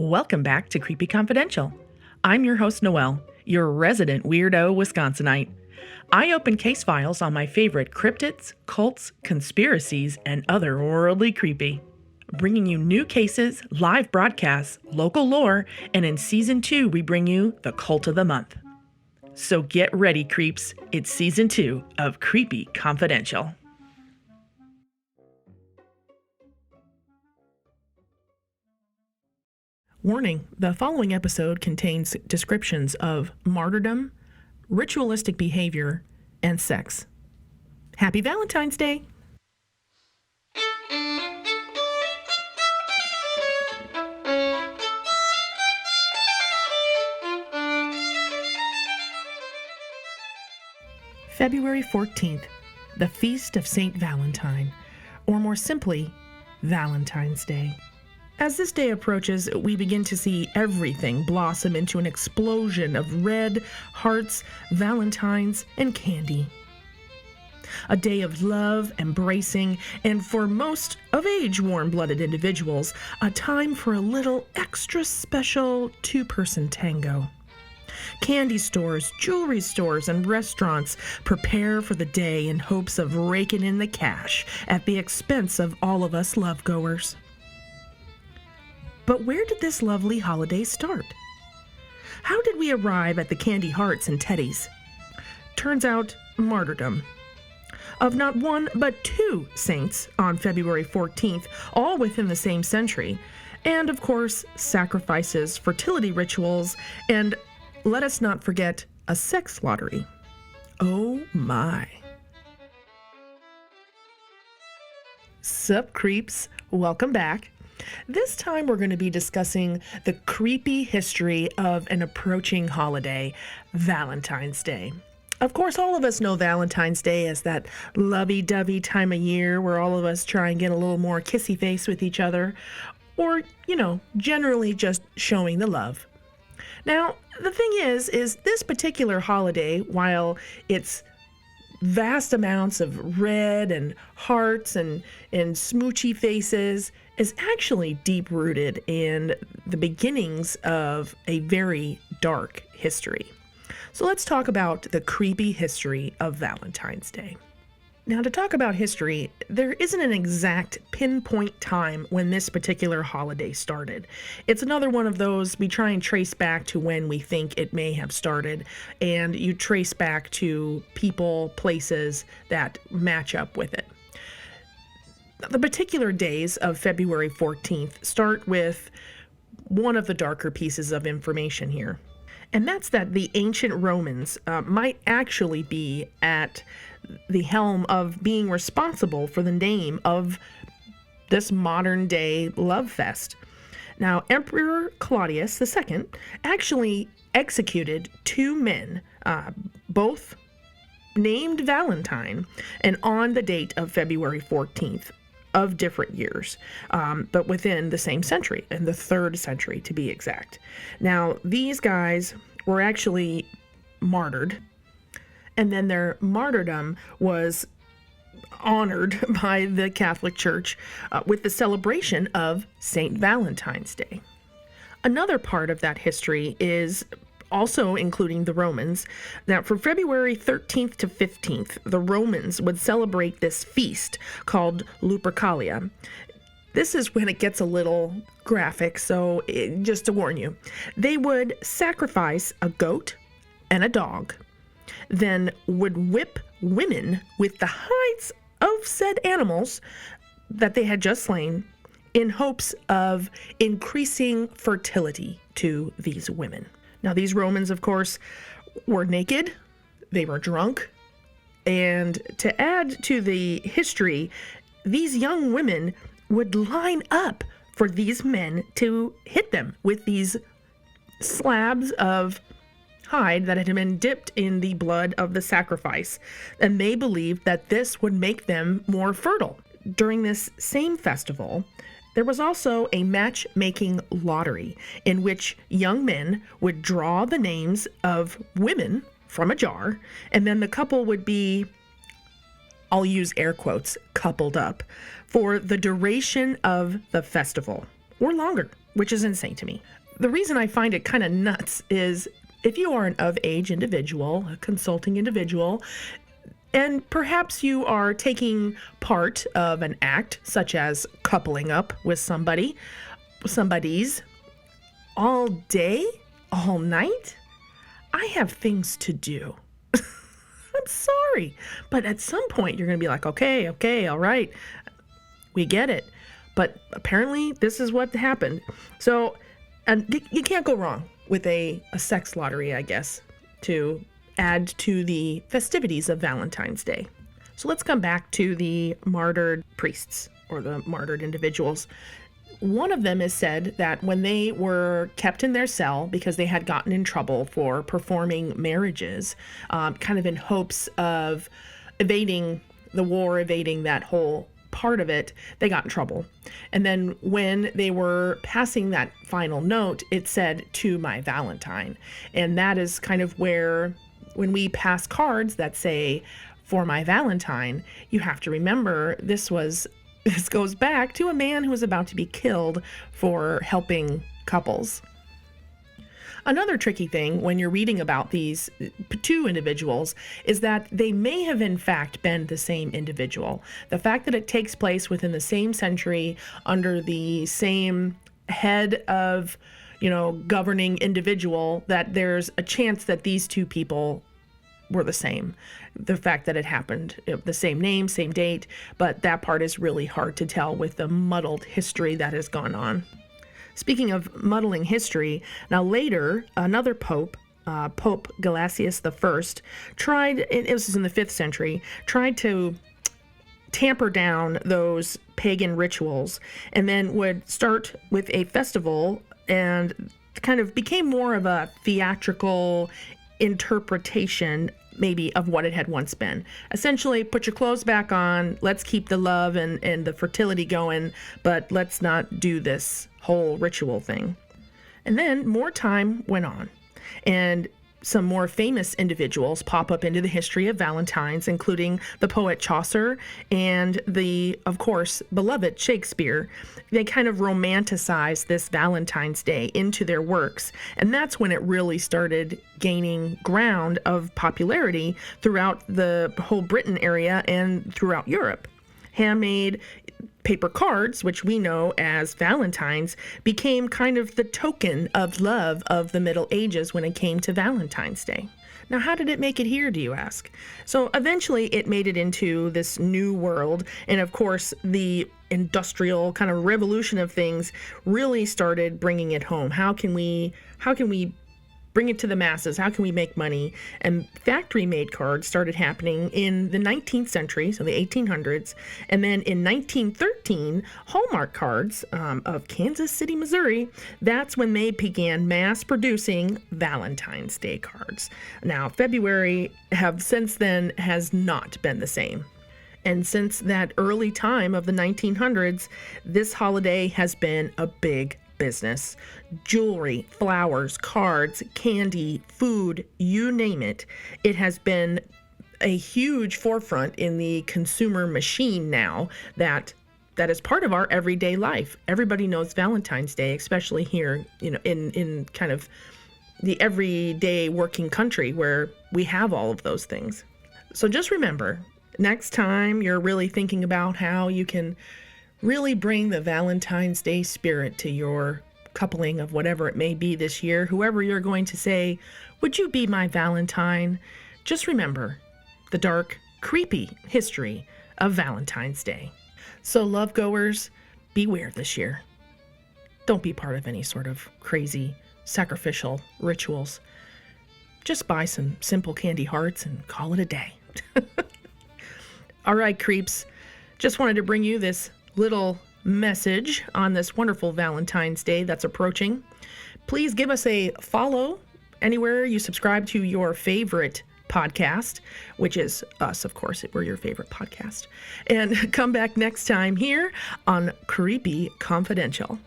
Welcome back to Creepy Confidential. I'm your host, Noelle, your resident weirdo Wisconsinite. I open case files on my favorite cryptids, cults, conspiracies, and otherworldly creepy. Bringing you new cases, live broadcasts, local lore, and in Season 2, we bring you the Cult of the Month. So get ready, creeps. It's Season 2 of Creepy Confidential. Warning, the following episode contains descriptions of martyrdom, ritualistic behavior, and sex. Happy Valentine's Day! February 14th, the Feast of Saint Valentine, or more simply, Valentine's Day. As this day approaches, we begin to see everything blossom into an explosion of red, hearts, valentines, and candy. A day of love, embracing, and for most of age warm-blooded individuals, a time for a little extra special two-person tango. Candy stores, jewelry stores, and restaurants prepare for the day in hopes of raking in the cash at the expense of all of us love-goers. But where did this lovely holiday start? How did we arrive at the candy hearts and teddies? Turns out, martyrdom. Of not one, but two saints on February 14th, all within the same century. And, of course, sacrifices, fertility rituals, and, let us not forget, a sex lottery. Oh my. Sup, creeps? Welcome back. This time we're going to be discussing the creepy history of an approaching holiday, Valentine's Day. Of course, all of us know Valentine's Day as that lovey-dovey time of year where all of us try and get a little more kissy face with each other, or, generally just showing the love. Now, the thing is this particular holiday, while it's vast amounts of red and hearts and smoochy faces, is actually deep-rooted in the beginnings of a very dark history. So let's talk about the creepy history of Valentine's Day. Now, to talk about history, there isn't an exact pinpoint time when this particular holiday started. It's another one of those we try and trace back to when we think it may have started, and you trace back to people, places that match up with it. The particular days of February 14th start with one of the darker pieces of information here, and that's that the ancient Romans might actually be at the helm of being responsible for the name of this modern-day love fest. Now, Emperor Claudius II actually executed two men, both named Valentine, and on the date of February 14th of different years, but within the same century, in the 3rd century to be exact. Now, these guys were actually martyred, and then their martyrdom was honored by the Catholic Church with the celebration of Saint Valentine's Day. Another part of that history is also including the Romans, that from February 13th to 15th, the Romans would celebrate this feast called Lupercalia. This is when it gets a little graphic, so just to warn you. They would sacrifice a goat and a dog, then would whip women with the hides of said animals that they had just slain in hopes of increasing fertility to these women. Now, these Romans, of course, were naked, they were drunk, and to add to the history, these young women would line up for these men to hit them with these slabs of hide that had been dipped in the blood of the sacrifice, and they believed that this would make them more fertile. During this same festival, there was also a matchmaking lottery in which young men would draw the names of women from a jar, and then the couple would be, I'll use air quotes, coupled up for the duration of the festival, or longer, which is insane to me. The reason I find it kind of nuts is if you are an of-age individual, a consulting individual, and perhaps you are taking part of an act such as coupling up with somebody's all day, all night, I have things to do. I'm sorry. But at some point, you're going to be like, okay, all right, we get it. But apparently, this is what happened. So, and you can't go wrong with a sex lottery, I guess, to add to the festivities of Valentine's Day. So let's come back to the martyred priests or the martyred individuals. One of them is said that when they were kept in their cell because they had gotten in trouble for performing marriages, kind of in hopes of evading the war, evading that whole part of it, they got in trouble. And then when they were passing that final note, it said, "To my Valentine." And that is kind of where, when we pass cards that say, "For my Valentine," you have to remember this goes back to a man who was about to be killed for helping couples. Another tricky thing when you're reading about these two individuals is that they may have in fact been the same individual. The fact that it takes place within the same century under the same head of, governing individual, that there's a chance that these two people were the same. The fact that it happened, the same name, same date, but that part is really hard to tell with the muddled history that has gone on. Speaking of muddling history, now later, another pope, Pope Gelasius I, tried, it was in the 5th century, tried to tamper down those pagan rituals and then would start with a festival and kind of became more of a theatrical interpretation maybe of what it had once been. Essentially, put your clothes back on, let's keep the love and the fertility going, but let's not do this whole ritual thing. And then more time went on, and some more famous individuals pop up into the history of Valentines, including the poet Chaucer and the, of course, beloved Shakespeare. They kind of romanticized this Valentine's Day into their works, and that's when it really started gaining ground of popularity throughout the whole Britain area and throughout Europe. Handmade paper cards, which we know as Valentines, became kind of the token of love of the Middle Ages when it came to Valentine's Day. Now, how did it make it here, do you ask? So eventually it made it into this new world, and of course the industrial kind of revolution of things really started bringing it home. How can we bring it to the masses? How can we make money? And factory-made cards started happening in the 19th century, so the 1800s. And then in 1913, Hallmark cards of Kansas City, Missouri, that's when they began mass producing Valentine's Day cards. Now, February since then has not been the same. And since that early time of the 1900s, this holiday has been a big business. Jewelry, flowers, cards, candy, food, you name it. It has been a huge forefront in the consumer machine now that is part of our everyday life. Everybody knows Valentine's Day, especially here, in kind of the everyday working country where we have all of those things. So just remember, next time you're really thinking about how you can really bring the Valentine's Day spirit to your coupling of whatever it may be this year, whoever you're going to say, "Would you be my Valentine?" Just remember the dark, creepy history of Valentine's Day. So love goers, beware this year. Don't be part of any sort of crazy sacrificial rituals. Just buy some simple candy hearts and call it a day. All right, creeps. Just wanted to bring you this little message on this wonderful Valentine's Day that's approaching. Please give us a follow anywhere you subscribe to your favorite podcast, which is us, of course. We're your favorite podcast. And come back next time here on Creepy Confidential.